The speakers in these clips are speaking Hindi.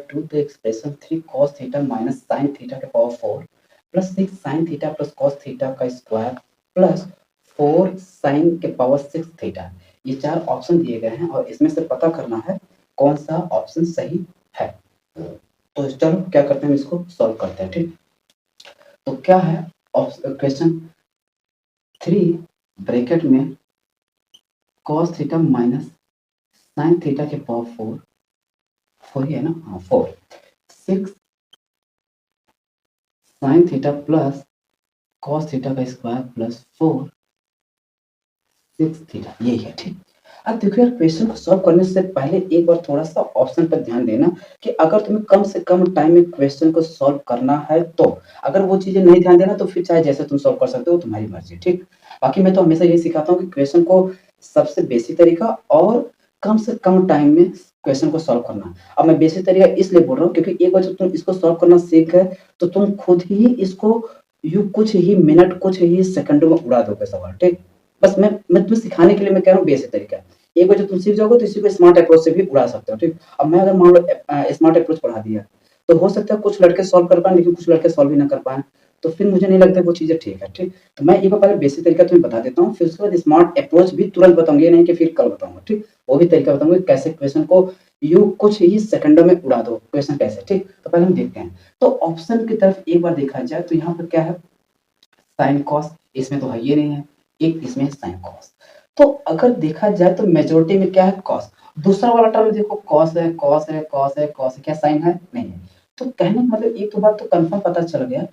2 the expression 3 cos theta minus sin theta के power 4 plus 6 sin theta plus cos theta का स्क्वायर प्लस 4 sin के पावर 6 थीटा। ये चार ऑप्शन दिए गए हैं और इसमें से पता करना है कौन सा ऑप्शन सही है। तो चलो क्या करते हैं, इसको सॉल्व करते हैं। ठीक, तो क्या है क्वेश्चन 3 ब्रैकेट में cos theta minus sin theta के पावर 4 ही है ना, हाँ 4 6 sin theta plus cos theta का स्क्वायर प्लस 4 6 थीटा, यही है। ठीक, अब देखो यार, क्वेश्चन को सॉल्व करने से पहले एक बार थोड़ा सा ऑप्शन पर ध्यान देना कि अगर तुम्हें कम से कम टाइम में क्वेश्चन को सॉल्व करना है तो अगर वो चीजें नहीं ध्यान देना तो फिर चाहे जैसे तुम सॉल्व कर सकते हो, तुम्हारी मर्जी। ठीक, बाकी मैं तो हमेशा ये सिखाता हूँ कि क्वेश्चन को सबसे बेसिक तरीका और कम से कम टाइम में क्वेश्चन को सॉल्व करना। अब मैं बेसिक तरीका इसलिए बोल रहा हूँ क्योंकि एक बार जब तुम इसको सॉल्व करना सीख गए तो तुम खुद ही इसको कुछ ही मिनट कुछ ही सेकंडों में उड़ा दोगे सवाल। ठीक, बस मैं तुम्हें सिखाने के लिए मैं कह रहा हूँ बेसिक तरीका। एक बार जब तुम सीख जाओगे तो इसी को स्मार्ट अप्रोच से भी उड़ा सकते हो। ठीक, अब मैं अगर मान लो स्मार्ट अप्रोच पढ़ा दिया तो हो सकता है कुछ लड़के सॉल्व कर पाए लेकिन कुछ लड़के सॉल्व भी ना कर पाए, तो फिर मुझे नहीं लगता वो चीजें ठीक है। ठीक, तो मैं एक बार पहले बेसिक तरीका तुम्हें बता देता हूँ, फिर उसके बाद स्मार्ट अप्रोच भी तुरंत बताऊंगी, ये नहीं कि फिर कल बताऊंगा। ठीक, वो भी तरीका बताऊंगा कैसे क्वेश्चन को कुछ ही सेकंडों में उड़ा दो क्वेश्चन कैसे। ठीक, तो पहले हम देखते हैं। तो ऑप्शन की तरफ एक बार देखा जाए तो यहाँ पर क्या है, साइन कॉस, इसमें तो है ये नहीं है, एक इसमें है साइन कॉस। तो अगर देखा जाए तो मेजोरिटी में क्या है, कॉस। दूसरा वाला टर्म देखो, कॉस है कॉस है कॉस है कॉस है, क्या साइन है, नहीं है। तो कहने का मतलब एक तो बात तो कंफर्म पता चल गया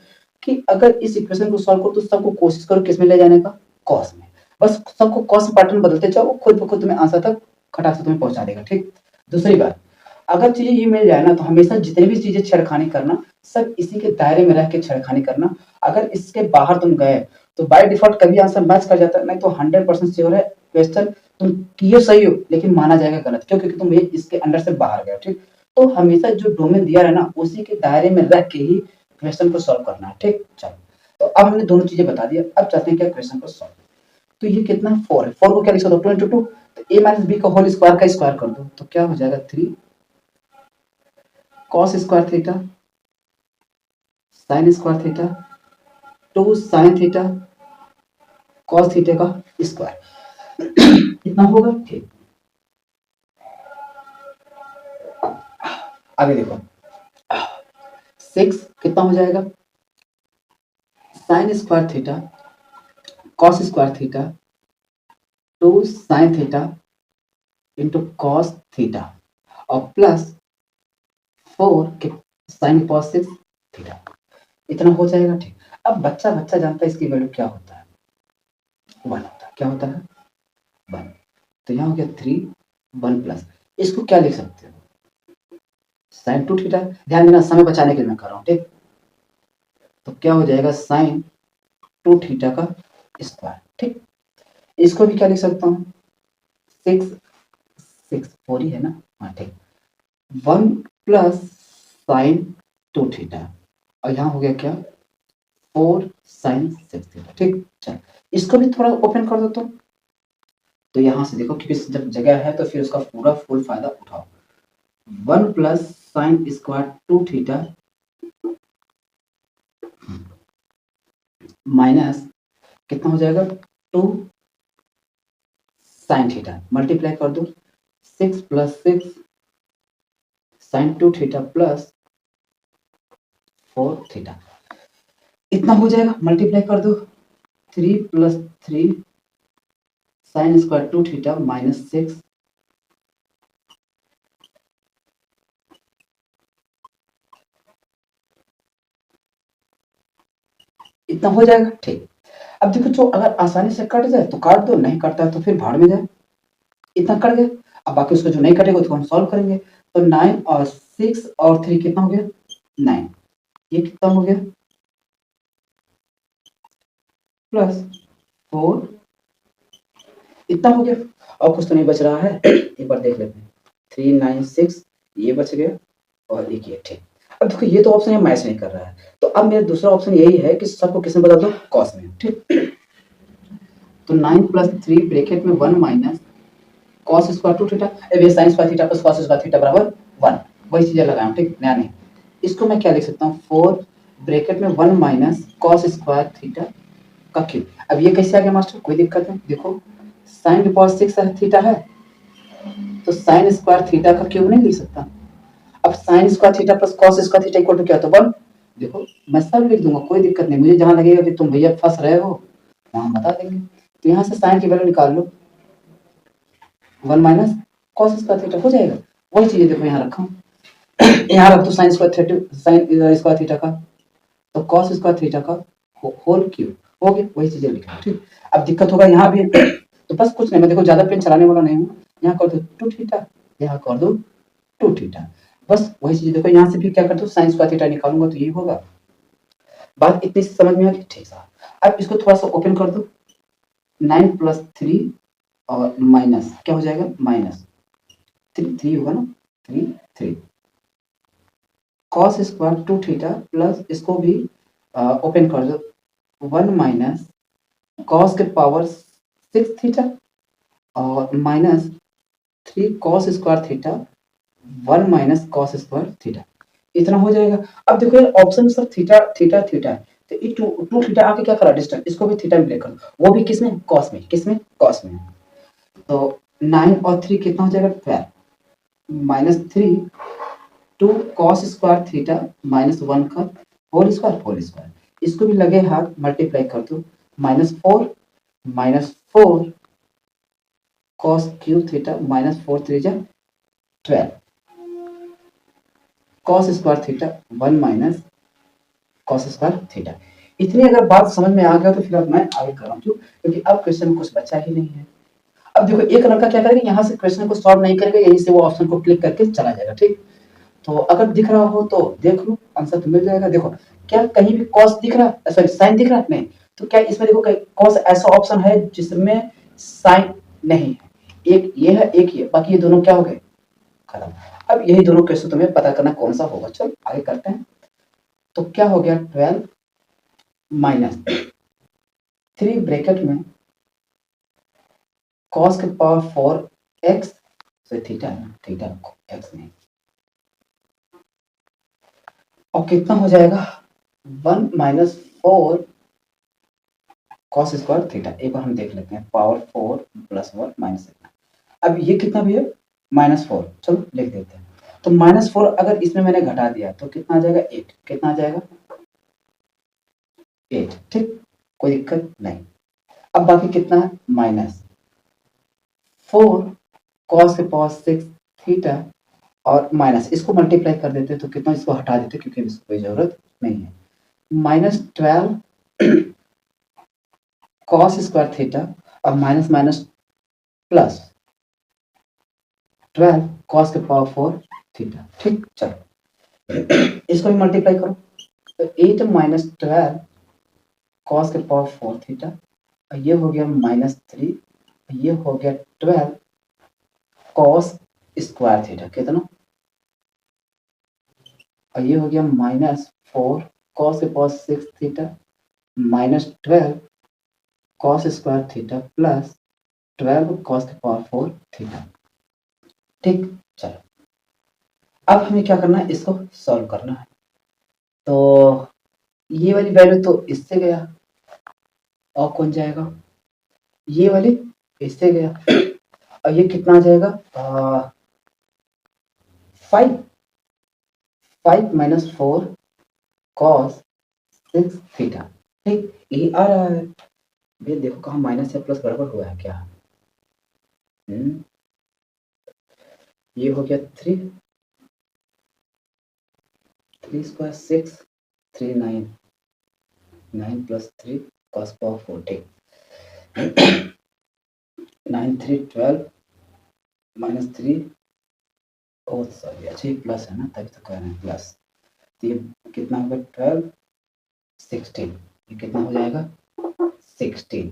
कि अगर इस इक्वेशन को सॉल्व करो तो सबको कोशिश करो किस में ले जाने का, कॉस में। बस सबको कॉस पैटर्न बदलते जाओ, खुद ब खुद तुम्हें आंसर तक खटाक से तुम्हें पहुंचा देगा। ठीक, दूसरी बात, अगर चीजें ये मिल जाए ना तो हमेशा जितनी भी चीजें छेड़खानी करना सब इसी के दायरे में रह के छेड़खानी करना। अगर इसके बाहर तुम गए तो बाय डिफॉल्ट कभी आंसर मैच कर जाता है, नहीं तो 100% श्योर है क्वेश्चन तुम किए सही हो लेकिन माना जाएगा गलत, क्यों, क्योंकि तुम ये इसके अंडर से बाहर गए। ठीक, तो हमेशा जो डोमेन दिया है ना उसी के दायरे में रह के ही क्वेश्चन को सॉल्व करना है। ठीक, चलो, तो अब हमने दोनों चीजें बता दिया, अब चलते हैं क्या क्वेश्चन को सॉल्व। तो ये कितना 4 है, 4 को क्या लिख सकते हो, 2 into 2, तो a माइनस बी का होल स्क्वायर का स्क्वायर कर दो तो क्या हो जाएगा 3 cos square theta sin square theta 2 sin theta cos theta का स्क्वायर कितना होगा। ठीक, आगे देखो 6 कितना हो जाएगा, sin square theta cos square theta 2 sin theta into cos theta और प्लस 4 के sin cos 6 थीटा, इतना हो जाएगा। ठीक, अब बच्चा जानता है इसकी वैल्यू क्या होता है, 1 होता है। क्या होता है, 1। तो यहाँ हो गया 3 1 प्लस, इसको क्या लिख सकते हो, sin 2 थीटा। ध्यान देना समय बचाने के लिए मैं कर रहा हूँ। ठीक, तो क्या हो जाएगा sin 2 थीटा का स्क्वायर। ठीक, इसको भी क्या लिख सकता हूँ, 6 4 ही है ना, हाँ ठीक, 1 प्लस sin 2 थीटा और यहाँ हो गया क्या 4 sin 6 थीटा। ठीक, चल इसको भी थोड़ा ओपन कर दो तो यहाँ से देखो क्योंकि जब जगह है तो फिर उसका पूरा फुल फायदा उठाओ। 1 plus sign square 2 theta minus कितना हो जाएगा 2 साइन थीटा, मल्टीप्लाई कर दो 6 plus 6 sine 2 theta plus 4 theta, इतना हो जाएगा। मल्टीप्लाई कर दो 3 plus 3 sine square 2 theta minus 6 इतना हो जाएगा। ठीक, अब देखो जो अगर आसानी से कट जाए तो काट दो, नहीं कटता है तो फिर भाड़ में जाए, इतना कट गया। अब बाकी उसको जो नहीं कटेगा उसको हम सॉल्व करेंगे। तो 9 और 6 और 3 कितना हो गया 9, ये कितना हो गया प्लस 4 इतना हो गया। और कुछ तो नहीं बच रहा है, एक बार देख लेते हैं 3 9 6 ये बच गया और एक ये। ठीक, अब देखो ये तो ऑप्शन है मैच नहीं कर रहा है, तो अब मेरा दूसरा ऑप्शन यही है कि सबको किसमें बदल दो, कॉस में। ठीक, तो 9 प्लस 3 ब्रैकेट में 1 माइनस कॉस स्क्वायर 2 थीटा, अब ये sin square theta plus cos square theta बराबर 1। वही चीजें लगाया हूँ, ठीक, नया नहीं। इसको मैं क्या लिख सकता हूँ, 4 ब्रैकेट में 1 माइनस कॉस स्क्वायर थीटा का क्यूब। अब ये कैसे आ गया मास्टर, कोई दिक्कत नहीं, देखो साइन की पावर 6 थीटा है, तो साइन स्क्वायर थीटा का क्यूब नहीं लिख सकता। अब sine square theta plus cos square theta equal to क्या, तो 1। देखो मैं सब लिख दूंगा, कोई दिक्कत नहीं, मुझे जहां लगेगा कि तुम भैया फंस रहे हो वहां बता देंगे। तो यहाँ से साइन की वैल्यू निकाल लो, 1 माइनस कॉस स्क्वायर थीटा हो जाएगा। वही चीजें देखो यहाँ रखा हूँ, यहाँ रख दो sign square theta, sign square theta का, तो कॉस स्क्वायर थीटा का होल क्यूब हो गया, वही चीजें लिखा, ठीक। अब दिक्कत होगा यहाँ भी तो बस कुछ नहीं, मैं देखो ज्यादा पेन चलाने वाला नहीं हूँ, यहाँ कर दो 2 थीटा, यहाँ कर दो 2 थीटा, बस वही चीज देखो, यहाँ से भी क्या कर दो साइन स्क्वायर थीटा निकालूंगा तो यही होगा। बात इतनी समझ में आ गई, ठीक है। अब इसको थोड़ा सा ओपन कर दो, 9 प्लस 3 और माइनस क्या हो जाएगा, माइनस 3 होगा ना, 3 कॉस स्क्वायर 2 थीटा प्लस इसको भी ओपन कर दो, 1 माइनस कॉस के पावर 6 थीटा और minus 3 cos square theta 1 minus cos square theta, इतना हो जाएगा। अब देखो यार option sir theta theta theta है, तो ये 2 थीटा आके क्या करा, डिस्टेंस, इसको भी थीटा में ब्रेक कर दो, वो भी किसमें, कॉस में, किसमें, कॉस में। तो 9 और 3 कितना हो जाएगा, 12 minus 3 2 cos square theta minus 1 का होल स्क्वायर, इसको भी लगे हाथ मल्टीप्लाई कर दो, -4 कॉस क्यूब थीटा माइनस 4 3 जा 12 cos square theta 1 minus cos square theta. इतनी अगर बात समझ में आ गया तो फिर अब मैं आगे कर रहा हूँ, क्यों, क्योंकि अब क्वेश्चन में कुछ बचा ही नहीं है। अब देखो एक लड़का क्या करेगा, यहाँ से क्वेश्चन को सॉल्व नहीं करेगा, यहीं से वो ऑप्शन को क्लिक करके चला जाएगा, ठीक। तो अगर दिख रहा हो तो देख लो, आंसर तो मिल जाएगा। देखो क्या कहीं भी कॉस दिख रहा है, सॉरी साइन दिख रहा है, नहीं, तो क्या इसमें देखो कॉस ऐसा ऑप्शन है जिसमें साइन नहीं है, एक ये है एक ये, बाकी ये दोनों क्या हो गए, खत्म। अब यही दोनों क्वेश्चन तुम्हें पता करना कौन सा होगा, चलो आगे करते हैं। तो क्या हो गया, 12 माइनस 3 ब्रैकेट में कॉस के पावर 4 एक्स, तो थीटा है ना, थीटा रखो, एक्स नहीं, और कितना हो जाएगा 1 माइनस 4 कॉस स्क्वायर थीटा। एक बार हम देख लेते हैं, पावर 4 प्लस 1 माइनस, अब ये कितना भी है, -4, चलो लिख देते हैं। तो -4 अगर इसमें मैंने घटा दिया तो कितना आ जाएगा, 8, कितना आ जाएगा 8, ठीक, कोई दिक्कत नहीं। अब बाकी कितना है, -4 कॉस के पावर 6 थीटा और माइनस इसको मल्टीप्लाई कर देते तो कितना, इसको हटा देते क्योंकि इसको कोई जरूरत नहीं है, -12 कॉस स्क्वायर थीटा और माइनस माइनस प्लस 12 कॉस के पावर 4 थीटा, ठीक। चलो इसको भी मल्टीप्लाई करो, तो 8 माइनस 12 कॉस के पावर 4 थीटा, और ये हो गया -3, ये हो गया 12 कॉस स्क्वायर थीटा, कितना, और ये हो गया -4 कॉस के power 6 theta -12 cos square theta plus 12 cos के पावर 4 थीटा, ठीक। चलो अब हमें क्या करना है, इसको सॉल्व करना है। तो ये वाली वैल्यू तो इससे गया, और कौन जाएगा, ये वाली इससे गया, और ये कितना आ जाएगा, 5 माइनस 4 कॉस 6 थीटा, ठीक, ये आ रहा है। ये देखो कहाँ माइनस या प्लस गड़बड़ हुआ है क्या, ये हो गया 3 स्क्वायर 6 3 9 प्लस 3 कॉस पावर 4, ठीक, 9 3 12 -3, ओ सॉरी, अच्छा ये प्लस है ना, तभी तो कह रहे हैं प्लस, तो ये कितना होगा 12 16, ये कितना हो जाएगा 16।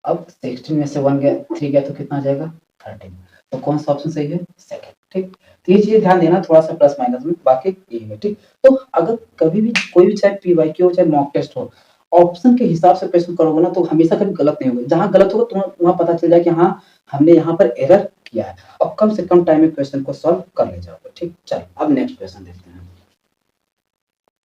अब 16 में से 1 गया, 3 गया तो कितना आ जाएगा 13, तो कौन सा ऑप्शन सही है, सेकंड, ठीक। तो ये चीजें ध्यान देना थोड़ा सा प्लस माइनस में, बाकी ये है, ठीक। तो अगर कभी भी कोई भी चाहे पीवाईक्यू हो चाहे मॉक टेस्ट हो, ऑप्शन के हिसाब से क्वेश्चन करोगे ना तो हमेशा कभी गलत नहीं होगा, जहां गलत होगा तुम्हें वहां पता चल जाए कि हाँ हमने यहाँ पर एरर किया है और कम से कम टाइम में क्वेश्चन को सॉल्व कर ले जाओगे। ठीक, चलो अब नेक्स्ट क्वेश्चन देखते हैं।